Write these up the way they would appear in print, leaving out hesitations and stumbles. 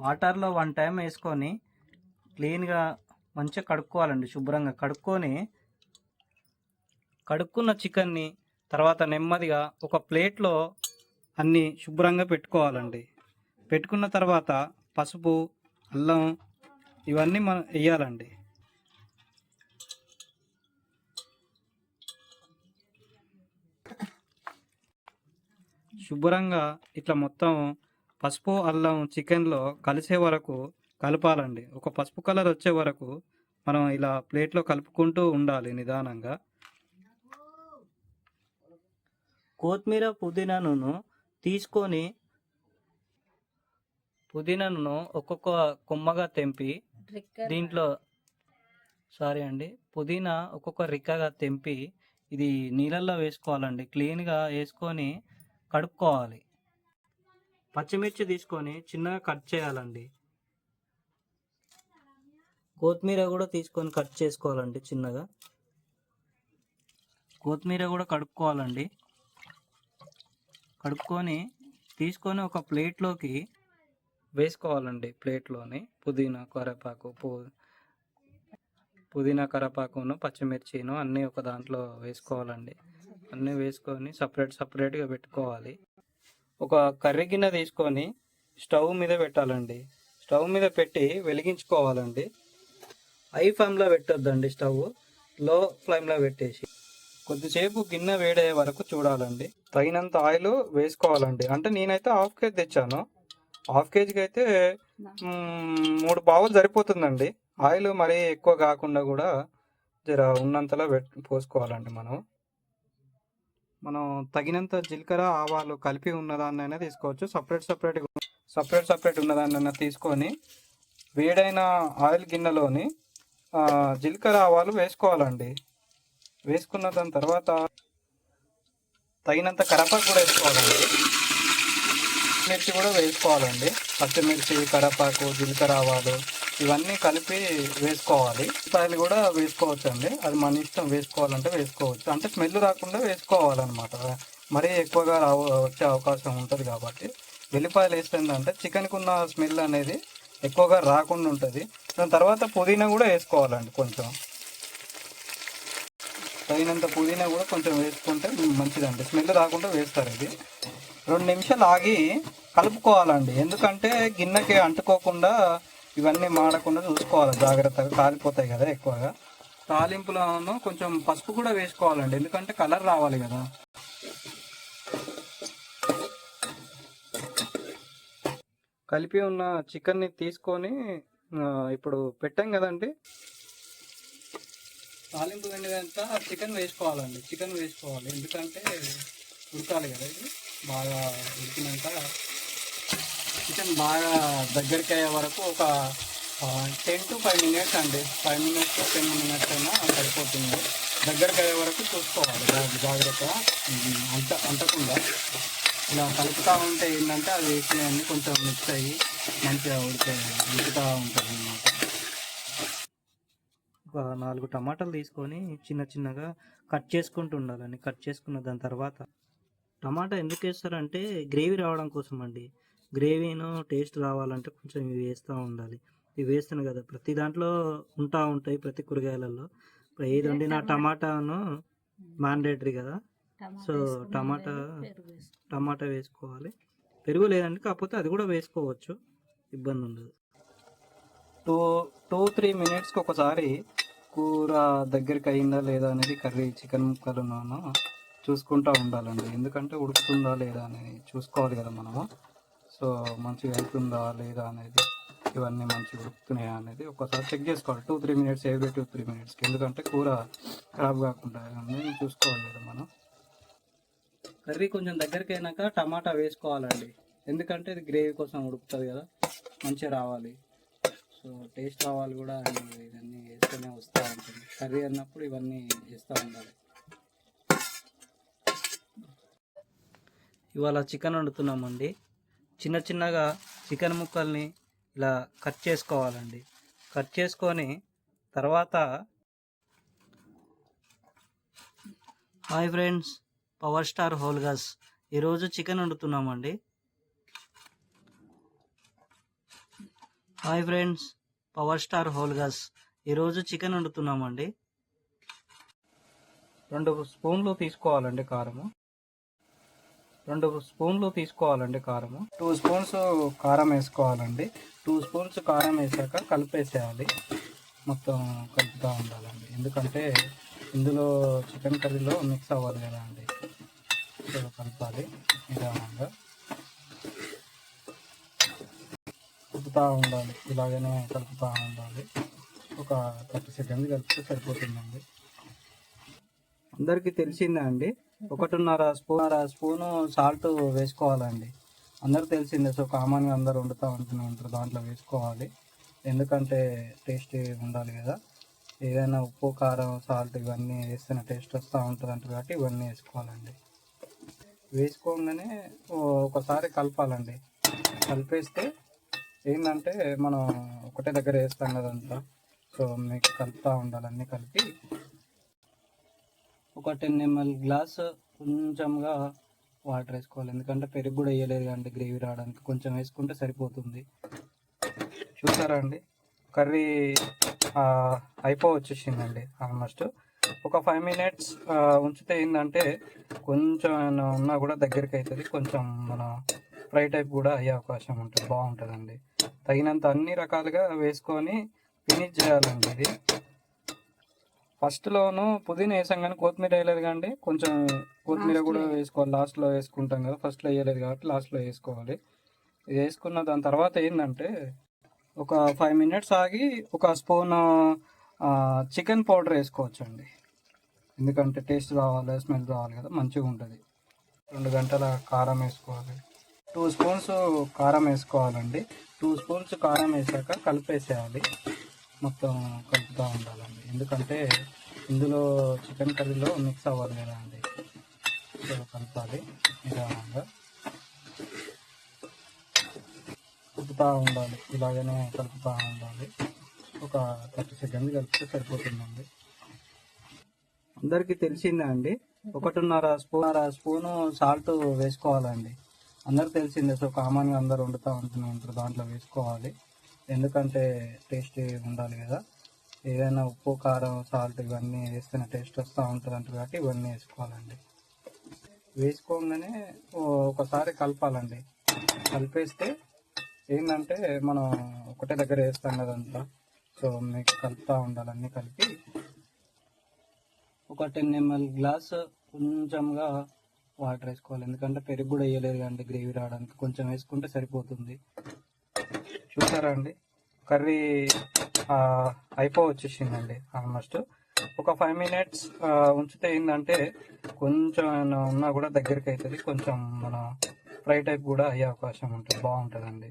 వాటర్లో 1 టైం వేసుకొని క్లీన్గా మంచిగా కడుక్కోవాలండి. శుభ్రంగా కడుక్కున్న చికెన్ని తర్వాత నెమ్మదిగా ఒక ప్లేట్లో అన్నీ శుభ్రంగా పెట్టుకోవాలండి. పెట్టుకున్న తర్వాత పసుపు, అల్లం ఇవన్నీ మనం వేయాలండి. శుభ్రంగా ఇట్లా మొత్తం పసుపు అల్లం చికెన్లో కలిసే వరకు కలపాలండి. ఒక పసుపు కలర్ వచ్చే వరకు మనం ఇలా ప్లేట్లో కలుపుకుంటూ ఉండాలి నిదానంగా. కొత్తిమీర పుదీనాను తీసుకొని పుదీనాను ఒక్కొక్క కొమ్మగా తెంపి దీంట్లో పుదీనా ఒక్కొక్క రిక్కగా తెంపి ఇది నీళ్ళల్లో వేసుకోవాలండి. క్లీన్గా వేసుకొని కడుక్కోవాలి. పచ్చిమిర్చి తీసుకొని చిన్నగా కట్ చేయాలండి. కొత్తిమీర కూడా తీసుకొని కట్ చేసుకోవాలండి చిన్నగా. కొత్తిమీర కూడా కడుక్కోవాలండి. కడుక్కొని తీసుకొని ఒక ప్లేట్లోకి వేసుకోవాలండి. ప్లేట్లోని పుదీనా కరివేపాకును పచ్చిమిర్చిను అన్నీ ఒక దాంట్లో వేసుకోవాలండి. అన్నీ వేసుకొని సపరేట్గా పెట్టుకోవాలి. ఒక కర్రీ గిన్నె తీసుకొని స్టవ్ మీద పెట్టాలండి. స్టవ్ మీద పెట్టి వెలిగించుకోవాలండి. హై ఫ్లేమ్లో పెట్టొద్దండి, స్టవ్ లో ఫ్లేమ్లో పెట్టేసి కొద్దిసేపు గిన్నె వేడయ్యే వరకు చూడాలండి. తగినంత ఆయిల్ వేసుకోవాలండి. అంటే నేనైతే హాఫ్ కేజీ తెచ్చాను. హాఫ్ కేజీకి అయితే 3 పావులు సరిపోతుందండి. ఆయిల్ మరీ ఎక్కువ కాకుండా కూడా జర ఉన్నంతలో పోసుకోవాలండి. మనం తగినంత జీలకర్ర ఆవాలు కలిపి ఉన్నదాన్నైనా తీసుకోవచ్చు. సపరేట్ ఉన్నదాన్నైనా తీసుకొని వేడైన ఆయిల్ గిన్నెలోని జీలకర్ర ఆవాలు వేసుకోవాలండి. వేసుకున్న దాని తర్వాత తగినంత కరివేపాకు కూడా వేసుకోవాలండి. మిర్చి కూడా వేసుకోవాలండి. పచ్చిమిర్చి, కరివేపాకు, జీలకర్ర ఆవాలు ఇవన్నీ కలిపి వేసుకోవాలి. ఉల్లిపాయలు కూడా వేసుకోవచ్చండి. అది మన ఇష్టం, వేసుకోవాలంటే వేసుకోవచ్చు. అంటే స్మెల్ రాకుండా వేసుకోవాలన్నమాట. మరీ ఎక్కువగా వచ్చే అవకాశం ఉంటుంది కాబట్టి వెల్లిపాయలు వేస్తుందంటే చికెన్కి ఉన్న స్మెల్ అనేది ఎక్కువగా రాకుండా ఉంటుంది. దాని తర్వాత పుదీనా కూడా వేసుకోవాలండి. కొంచెం తగినంత పుదీనా కూడా కొంచెం వేసుకుంటే మంచిదండి. స్మెల్ రాకుండా వేస్తారు. ఇది 2 నిమిషాలు ఆగి కలుపుకోవాలండి. ఎందుకంటే గిన్నెకి అంటుకోకుండా ఇవన్నీ మాడకుండా చూసుకోవాలి జాగ్రత్తగా. కాలిపోతాయి కదా ఎక్కువగా. తాలింపులను కొంచెం పసుపు కూడా వేసుకోవాలండి. ఎందుకంటే కలర్ రావాలి కదా. కలిపి ఉన్న చికెన్ని తీసుకొని ఇప్పుడు పెట్టాం కదండి, తాలింపు వెండిదంతా చికెన్ వేసుకోవాలండి. ఎందుకంటే ఉడకాలి కదా. ఇది బాగా ఉడికినాక చికెన్ బాగా దగ్గరికి అయ్యే వరకు ఒక 10 to 5 minutes అండి. 5 minutes to 10 minutes అయినా సరిపోతుంది. దగ్గరికి అయ్యే వరకు చూసుకోవాలి జాగ్రత్తగా. అంటకుండా ఇలా కలుపుతూ ఉంటే ఏంటంటే అది వేసినవన్నీ కొంచెం మిక్స్ అయ్యి మంచిగా ఉడుకుతూ ఉంటుంది అన్నమాట. ఒక 4 టమాటాలు తీసుకొని చిన్నగా కట్ చేసుకుంటూ ఉండాలండి. కట్ చేసుకున్న దాని తర్వాత టమాటా ఎందుకు వేస్తారంటే గ్రేవీ రావడం కోసం అండి. గ్రేవీను టేస్ట్ రావాలంటే కొంచెం ఇవి వేస్తూ ఉండాలి. ఇవి వేస్తాను కదా, ప్రతి దాంట్లో ఉంటాయి ప్రతి కూరగాయలలో. ఇప్పుడు ఏది వండినా టమాటాను మ్యాండేటరీ కదా. సో టమాటా వేసుకోవాలి. పెరుగు లేదండి, కాకపోతే అది కూడా వేసుకోవచ్చు, ఇబ్బంది ఉండదు. 2-3 మినిట్స్కి ఒకసారి కూర దగ్గరికి అయిందా లేదా అనేది చికెన్ ముక్కలను చూసుకుంటూ ఉండాలండి. ఎందుకంటే ఉడుకుతుందా లేదా అనేది చూసుకోవాలి కదా మనము. సో మంచిగా అవుతుందా లేదా అనేది, ఇవన్నీ మంచిగా ఉడుకుతున్నాయా అనేది ఒకసారి చెక్ చేసుకోవాలి. 2-3 మినిట్స్, ఎవ్రీ 2-3 మినిట్స్కి. ఎందుకంటే కూర ఖరాబ్ కాకుండా అనేది చూసుకోవాలి కదా మనం. కర్రీ కొంచెం దగ్గరికి అయినాక టమాటా వేసుకోవాలండి. ఎందుకంటే ఇది గ్రేవీ కోసం ఉడుకుతుంది కదా, మంచిగా రావాలి. సో టేస్ట్ రావాలి కూడా. ఇవన్నీ వేస్తూనే వస్తూ ఉంటుంది. కర్రీ అన్నప్పుడు ఇవన్నీ వేస్తూ ఉండాలి. ఇవాళ చికెన్ వండుతున్నామండి. చిన్నగా చికెన్ ముక్కల్ని ఇలా కట్ చేసుకోవాలండి. కట్ చేసుకొని తర్వాత హాయ్ ఫ్రెండ్స్, పవర్ స్టార్ హోల్గస్ ఈరోజు చికెన్ వండుతున్నామండి. హాయ్ ఫ్రెండ్స్, పవర్ స్టార్ హోల్గస్ ఈరోజు చికెన్ వండుతున్నామండి. 2 స్పూన్లు తీసుకోవాలండి కారము. 2 స్పూన్లు తీసుకోవాలండి కారము. 2 స్పూన్స్ కారం వేసుకోవాలండి. 2 స్పూన్స్ కారం వేసాక కలిపేసేయాలి. మొత్తం కలుపుతూ ఉండాలండి, ఎందుకంటే ఇందులో చికెన్ కర్రీలో మిక్స్ అవ్వాలి కదా అండి. సో కలపాలి నిదానంగా, కలుపుతూ ఉండాలి. ఇలాగనే కలుపుతూ ఉండాలి. ఒక 30 సెకండ్స్ కలిపితే సరిపోతుందండి. అందరికీ తెలిసిందే అండి, 1.5 స్పూను సాల్ట్ వేసుకోవాలండి. అందరూ తెలిసిందే. సో కామన్గా అందరూ వండుతూ ఉంటారు, దాంట్లో వేసుకోవాలి. ఎందుకంటే టేస్ట్ ఉండాలి కదా. ఏదైనా ఉప్పు, కారం, సాల్ట్ ఇవన్నీ వేస్తేనే టేస్ట్ వస్తూ ఉంటుంది అంటారు కాబట్టి ఇవన్నీ వేసుకోవాలండి. వేసుకోగానే ఒకసారి కలపాలండి. కలిపేస్తే ఏంటంటే మనం ఒకటే దగ్గర వేస్తాం కదంతా. సో మీకు కలుపుతూ ఉండాలి, అన్నీ కలిపి. ఒక 10 ml గ్లాస్ కొంచెంగా వాటర్ వేసుకోవాలి. ఎందుకంటే పెరుగు కూడా వేయలేదు కండి, గ్రేవీ రావడానికి కొంచెం వేసుకుంటే సరిపోతుంది. చూసారా అండి, కర్రీ వచ్చేసిందండి ఆల్మోస్ట్. ఒక 5 minutes ఉంచితే ఏంటంటే కొంచెం ఉన్నా కూడా దగ్గరికి అవుతుంది. కొంచెం మన ఫ్రై టైప్ కూడా అయ్యే అవకాశం ఉంటుంది, బాగుంటుందండి. తగినంత అన్ని రకాలుగా వేసుకొని ఫినిష్ చేయాలండి. ఇది ఫస్ట్లోను పుదీనా వేసాం కానీ కొత్తిమీర వేయలేదు కండి. కొంచెం కొత్తిమీర కూడా వేసుకోవాలి, లాస్ట్లో వేసుకుంటాం కదా. ఫస్ట్లో వేయలేదు కాబట్టి లాస్ట్లో వేసుకోవాలి. ఇది వేసుకున్న దాని తర్వాత ఏంటంటే ఒక 5 minutes ఆగి ఒక స్పూన్ చికెన్ పౌడర్ వేసుకోవచ్చండి. ఎందుకంటే టేస్ట్ రావాలి, స్మెల్ రావాలి కదా, మంచిగా ఉంటుంది. 2 గంటల కారం వేసుకోవాలి. 2 స్పూన్స్ కారం వేసుకోవాలండి. 2 స్పూన్స్ కారం వేసాక కలిపేసేయాలి. మొత్తం కలుపుతూ ఉండాలండి, ఎందుకంటే ఇందులో చికెన్ కర్రీలో మిక్స్ అవ్వాలి కదా అండి. సో కలపాలి నిదానంగా, కలుపుతూ ఉండాలి. ఇలాగనే కలుపుతూ ఉండాలి. ఒక 30 సెకండ్స్ కలిపితే సరిపోతుందండి. అందరికీ తెలిసిందే అండి, 1.5 స్పూను సాల్ట్ వేసుకోవాలండి. అందరు తెలిసిందే. సో కామన్గా అందరు వండుతూ ఉంటారు, దాంట్లో వేసుకోవాలి. ఎందుకంటే టేస్ట్ ఉండాలి కదా. ఏదైనా ఉప్పు, కారం, సాల్ట్ ఇవన్నీ వేస్తేనే టేస్ట్ వస్తూ ఉంటుంది అంటారు కాబట్టి ఇవన్నీ వేసుకోవాలండి. వేసుకోగానే ఒకసారి కలపాలండి. కలిపేస్తే ఏంటంటే మనం ఒకటే దగ్గర వేస్తాం కదంతా. సో మీకు కలుపుతూ ఉండాలి, అన్నీ కలిపి. ఒక 10 ml గ్లాస్ కొంచెంగా వాటర్ వేసుకోవాలి. ఎందుకంటే పెరుగు కూడా వేయలేదు కండి, గ్రేవీ రావడానికి కొంచెం వేసుకుంటే సరిపోతుంది. చూసారా అండి, కర్రీ వచ్చేసిందండి ఆల్మోస్ట్. ఒక 5 minutes ఉంచితే ఏంటంటే కొంచెం ఉన్నా కూడా దగ్గరికి అవుతుంది. కొంచెం మన ఫ్రై టైప్ కూడా అయ్యే అవకాశం ఉంటుంది, బాగుంటుందండి.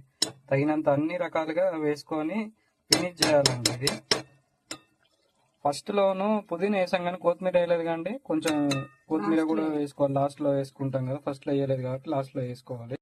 తగినంత అన్ని రకాలుగా వేసుకొని ఫినిష్ చేయాలండి. ఇది ఫస్ట్లోను పుదీనా వేసాం కానీ కొత్తిమీర వేయలేదు కండి. కొంచెం కొత్తిమీర కూడా వేసుకోవాలి, లాస్ట్లో వేసుకుంటాం కదా. ఫస్ట్లో వేయలేదు కాబట్టి లాస్ట్లో వేసుకోవాలి.